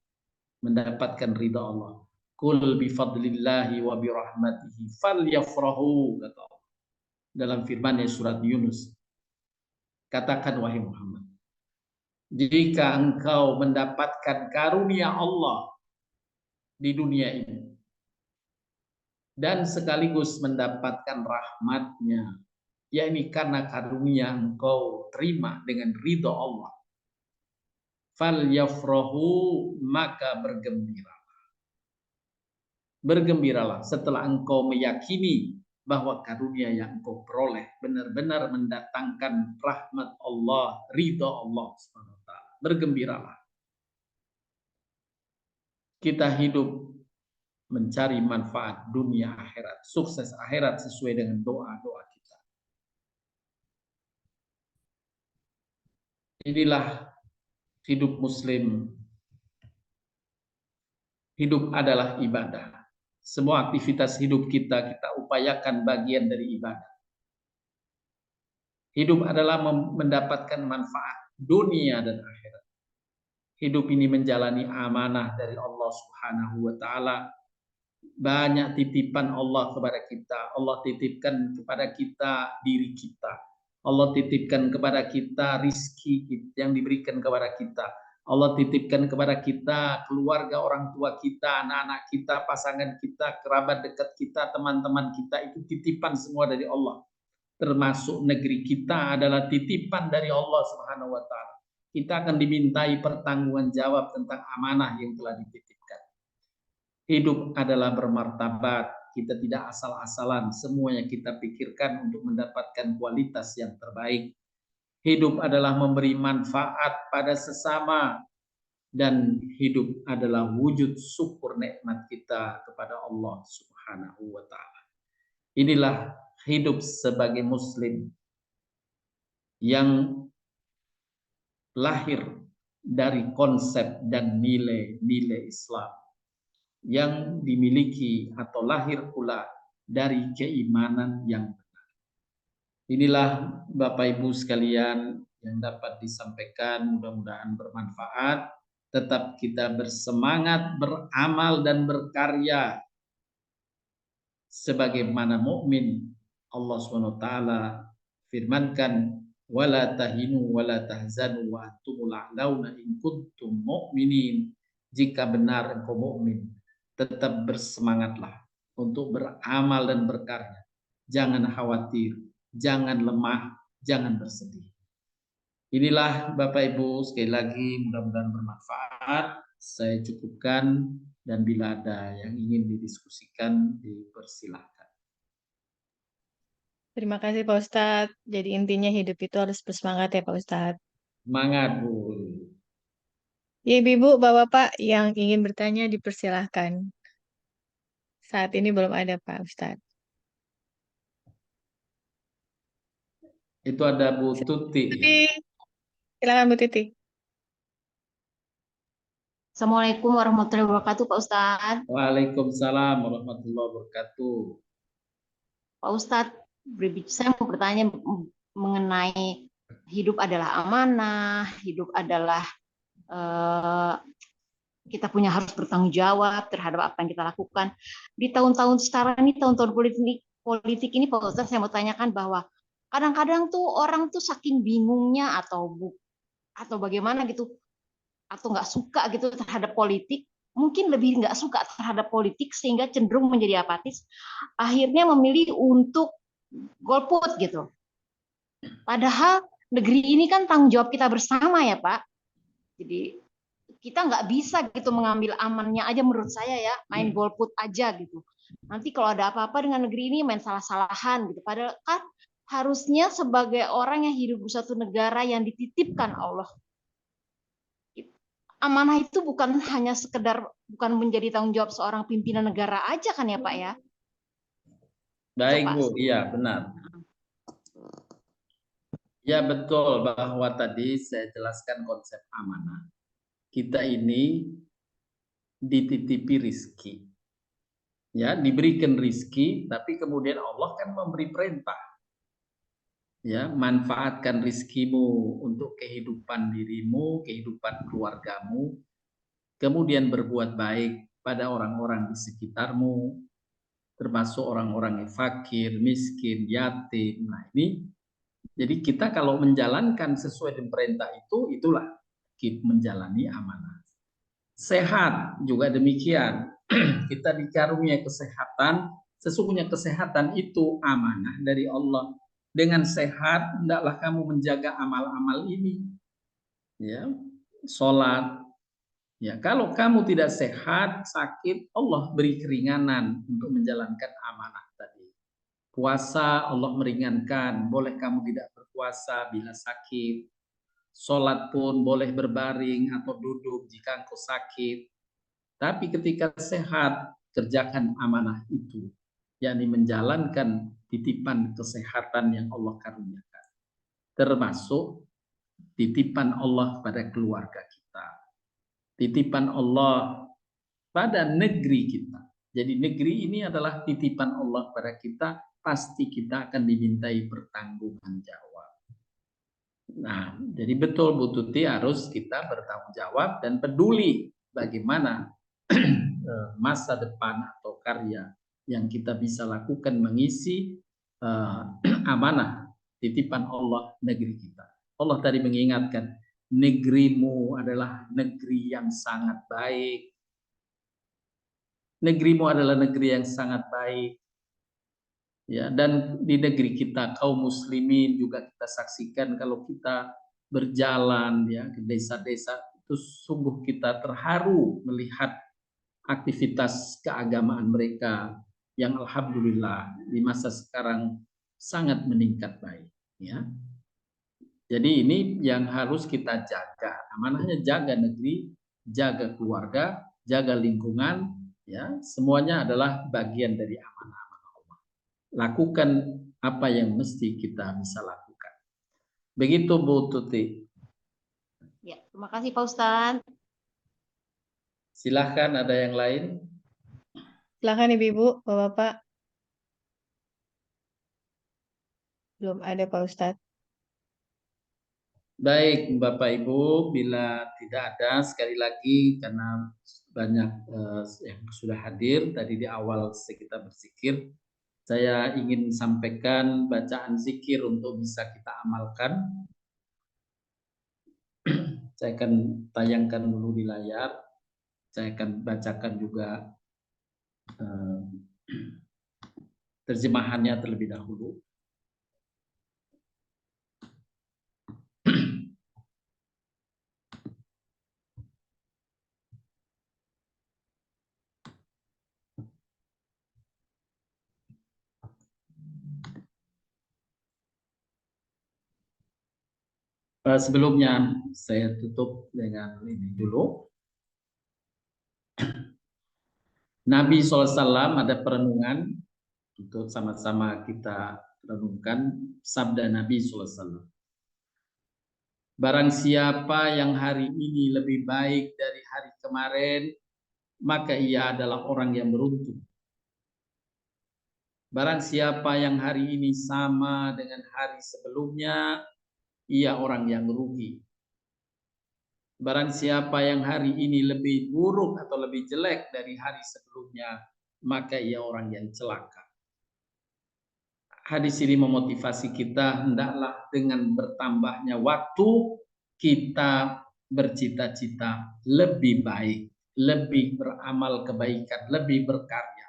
mendapatkan ridha Allah. Qul bi fadlillahi wa bi rahmatihi falyafrahu, kata Allah dalam firman-Nya surat Yunus. Katakan wahai Muhammad, jika engkau mendapatkan karunia Allah di dunia ini dan sekaligus mendapatkan rahmatnya yakni karena karunia engkau terima dengan ridho Allah. Fal yafrahu, maka bergembiralah setelah engkau meyakini bahwa karunia yang engkau peroleh benar-benar mendatangkan rahmat Allah, ridha Allah SWT. Bergembiralah. Kita hidup mencari manfaat dunia akhirat, sukses akhirat sesuai dengan doa-doa kita. Inilah hidup Muslim. Hidup adalah ibadah. Semua aktivitas hidup kita upayakan bagian dari ibadah. Hidup adalah mendapatkan manfaat dunia dan akhirat. Hidup ini menjalani amanah dari Allah Subhanahu wa taala. Banyak titipan Allah kepada kita. Allah titipkan kepada kita diri kita. Allah titipkan kepada kita rizki yang diberikan kepada kita. Allah titipkan kepada kita keluarga, orang tua kita, anak-anak kita, pasangan kita, kerabat dekat kita, teman-teman kita, itu titipan semua dari Allah. Termasuk negeri kita adalah titipan dari Allah Subhanahu wa taala. Kita akan dimintai pertanggungjawab tentang amanah yang telah dititipkan. Hidup adalah bermartabat. Kita tidak asal-asalan, semuanya kita pikirkan untuk mendapatkan kualitas yang terbaik. Hidup adalah memberi manfaat pada sesama, dan hidup adalah wujud syukur nikmat kita kepada Allah Subhanahu wa taala. Inilah hidup sebagai muslim yang lahir dari konsep dan nilai-nilai Islam, yang dimiliki atau lahir pula dari keimanan yang benar. Inilah Bapak Ibu sekalian yang dapat disampaikan, mudah-mudahan bermanfaat. Tetap kita bersemangat, beramal dan berkarya sebagaimana mukmin. Allah SWT firmankan, wala tahinu wala tahzanu wa antumul a'launa in kuntum mu'minin. Jika benar engkau mukmin, tetap bersemangatlah untuk beramal dan berkarya. Jangan khawatir, jangan lemah, jangan bersedih. Inilah Bapak Ibu, sekali lagi mudah-mudahan bermanfaat. Saya cukupkan, dan bila ada yang ingin didiskusikan, dipersilahkan. Terima kasih Pak Ustadz. Jadi intinya hidup itu harus bersemangat ya Pak Ustadz. Semangat Bu. Ya Ibu, Bapak-Bapak yang ingin bertanya dipersilahkan. Saat ini belum ada Pak Ustadz. Itu ada Bu Tuti. Silakan Bu Titi. Assalamualaikum warahmatullahi wabarakatuh, Pak Ustadz. Waalaikumsalam warahmatullahi wabarakatuh. Pak Ustadz, saya mau bertanya mengenai hidup adalah amanah, hidup adalah kita harus bertanggung jawab terhadap apa yang kita lakukan. Di tahun-tahun sekarang ini, tahun-tahun politik ini, Pak Ustadz, saya mau tanyakan bahwa kadang-kadang tuh orang tuh saking bingungnya atau bagaimana gitu, atau nggak suka gitu terhadap politik, mungkin lebih nggak suka terhadap politik sehingga cenderung menjadi apatis, akhirnya memilih untuk golput gitu. Padahal negeri ini kan tanggung jawab kita bersama ya Pak. Jadi kita nggak bisa gitu mengambil amannya aja, menurut saya ya, main golput aja gitu. Nanti kalau ada apa-apa dengan negeri ini main salah-salahan gitu. Padahal kan harusnya sebagai orang yang hidup di suatu negara yang dititipkan Allah, amanah itu bukan hanya sekedar, bukan menjadi tanggung jawab seorang pimpinan negara aja kan ya Pak ya. Baik Bu, iya benar. Ya betul, bahwa tadi saya jelaskan konsep amanah. Kita ini dititipi rizki. Ya, diberikan rizki, tapi kemudian Allah kan memberi perintah. Ya, manfaatkan rizkimu untuk kehidupan dirimu, kehidupan keluargamu, kemudian berbuat baik pada orang-orang di sekitarmu, termasuk orang-orang yang fakir, miskin, yatim. Nah ini, jadi kita kalau menjalankan sesuai dengan perintah itu, itulah kita menjalani amanah. Sehat juga demikian. Kita dikaruniai kesehatan, sesungguhnya kesehatan itu amanah dari Allah. dengan sehat hendaklah kamu menjaga amal-amal ini. Ya, sholat. Ya, kalau kamu tidak sehat, sakit, Allah beri keringanan untuk menjalankan amanah tadi. Puasa Allah meringankan, boleh kamu tidak berpuasa bila sakit. Sholat pun boleh berbaring atau duduk jika engkau sakit. Tapi ketika sehat, kerjakan amanah itu, yakni menjalankan titipan kesehatan yang Allah karuniakan, termasuk titipan Allah pada keluarga kita, titipan Allah pada negeri kita. Jadi negeri ini adalah titipan Allah pada kita, pasti kita akan dimintai pertanggungjawaban. Nah, jadi betul Bu Tuti, harus kita bertanggung jawab dan peduli bagaimana masa depan atau karya yang kita bisa lakukan mengisi amanah titipan Allah negeri kita. Allah tadi mengingatkan, negerimu adalah negeri yang sangat baik. Negerimu adalah negeri yang sangat baik. Ya, dan di negeri kita kaum muslimin juga kita saksikan kalau kita berjalan ya ke desa-desa, itu sungguh kita terharu melihat aktivitas keagamaan mereka yang alhamdulillah di masa sekarang sangat meningkat baik ya. Jadi ini yang harus kita jaga. Amanahnya jaga negeri, jaga keluarga, jaga lingkungan ya, semuanya adalah bagian dari amanah. Lakukan apa yang mesti kita bisa lakukan. Begitu Bu Tuti. Ya, terima kasih Pak Ustadz. Silahkan, ada yang lain? Silahkan Ibu-Ibu, Bapak-Bapak. Belum ada Pak Ustadz. Baik Bapak Ibu, bila tidak ada, sekali lagi karena banyak yang sudah hadir tadi di awal kita berzikir, saya ingin sampaikan bacaan zikir untuk bisa kita amalkan. Saya akan tayangkan dulu di layar. Saya akan bacakan juga terjemahannya terlebih dahulu. Sebelumnya saya tutup dengan ini dulu. Nabi SAW ada perenungan untuk sama-sama kita renungkan sabda Nabi SAW. Barang siapa yang hari ini lebih baik dari hari kemarin, maka ia adalah orang yang beruntung. Barang siapa yang hari ini sama dengan hari sebelumnya, ia orang yang rugi. Barang siapa yang hari ini lebih buruk atau lebih jelek dari hari sebelumnya, maka ia orang yang celaka. Hadis ini memotivasi kita, hendaklah dengan bertambahnya waktu kita bercita-cita lebih baik, lebih beramal kebaikan, lebih berkarya.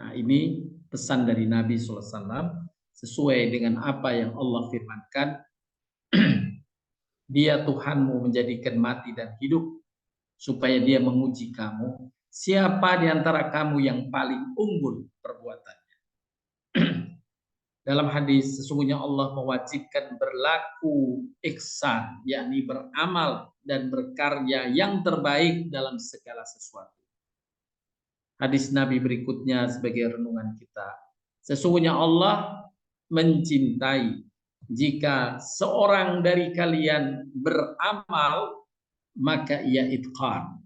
Nah, ini pesan dari Nabi SAW sesuai dengan apa yang Allah firmankan. Dia Tuhanmu menjadikan mati dan hidup supaya dia menguji kamu. Siapa di antara kamu yang paling unggul perbuatannya? Dalam hadis, sesungguhnya Allah mewajibkan berlaku ihsan, yakni beramal dan berkarya yang terbaik dalam segala sesuatu. Hadis Nabi berikutnya sebagai renungan kita. Sesungguhnya Allah mencintai jika seorang dari kalian beramal, maka ia itqan,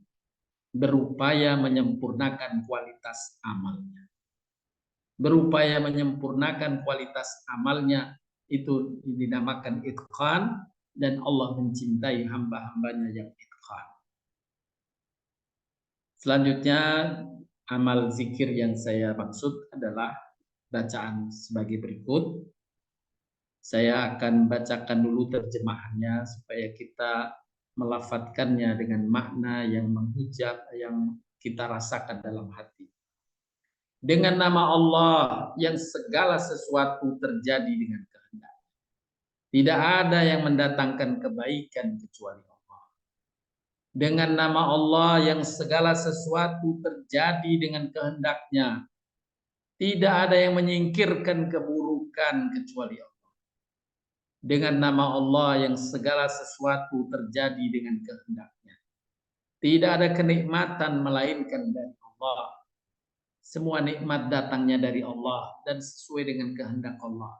berupaya menyempurnakan kualitas amalnya. Berupaya menyempurnakan kualitas amalnya, itu dinamakan itqan, dan Allah mencintai hamba-hambanya yang itqan. Selanjutnya, amal zikir yang saya maksud adalah bacaan sebagai berikut. Saya akan bacakan dulu terjemahannya supaya kita melafadzkannya dengan makna yang menghujat, yang kita rasakan dalam hati. Dengan nama Allah yang segala sesuatu terjadi dengan kehendak. Tidak ada yang mendatangkan kebaikan kecuali Allah. Dengan nama Allah yang segala sesuatu terjadi dengan kehendaknya. Tidak ada yang menyingkirkan keburukan kecuali Allah. Dengan nama Allah yang segala sesuatu terjadi dengan kehendaknya. Tidak ada kenikmatan melainkan dari Allah. Semua nikmat datangnya dari Allah dan sesuai dengan kehendak Allah.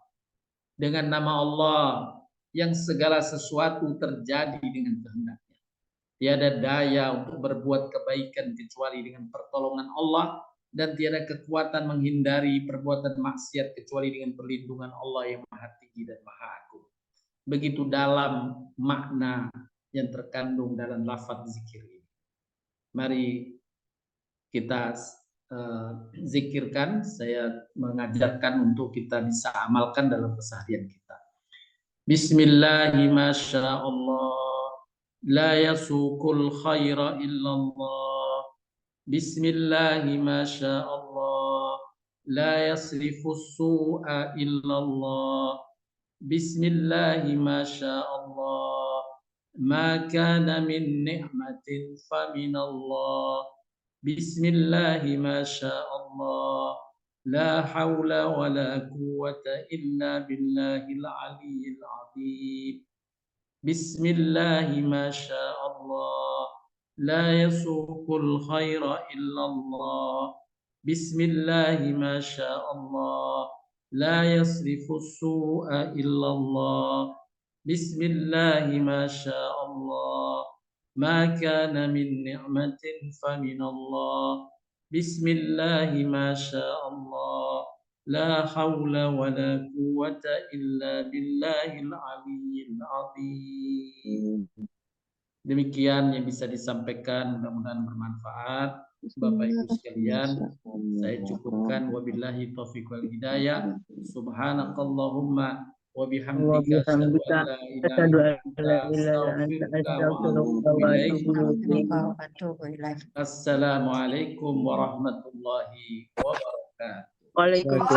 Dengan nama Allah yang segala sesuatu terjadi dengan kehendaknya. Tiada daya untuk berbuat kebaikan kecuali dengan pertolongan Allah, dan tiada kekuatan menghindari perbuatan maksiat kecuali dengan perlindungan Allah yang Maha Tinggi dan Maha Agung. Begitu dalam makna yang terkandung dalam lafaz zikir ini. Mari kita zikirkan. Saya mengajarkan untuk kita bisa amalkan dalam keseharian kita. Bismillahirrahmanirrahim. La yasuqul khaira illallah. Bismillahirrahmanirrahim. La yasrifus su'a illallah. Bismillahirrahmanirrahim. Ma kana min ni'matin faminallah. Bismillahi ma sya'allah. La hawla wa la quwwata illa billahil aliyyil azim. Bismillahi ma sya'allah. La yasuqul khaira illallah. Bismillahi ma sya'allah. La yasrifus su'a illallah. Bismillahi ma sya'allah. Ma kana min ni'matin faminallah. Bismillahi ma sya'allah. La hawla wa la quwwata illa billahil aliyyil azim. Demikian yang bisa disampaikan, mudah-mudahan bermanfaat. Bapak Ibu sekalian, saya cukupkan. Wabillahi taufiq wal hidayah. Subhanakallahumma wa bihamdika asyhadu an la ilaha illa anta astaghfiruka wa atubu ilaik. Assalamualaikum warahmatullahi wabarakatuh. Waalaikumsalam.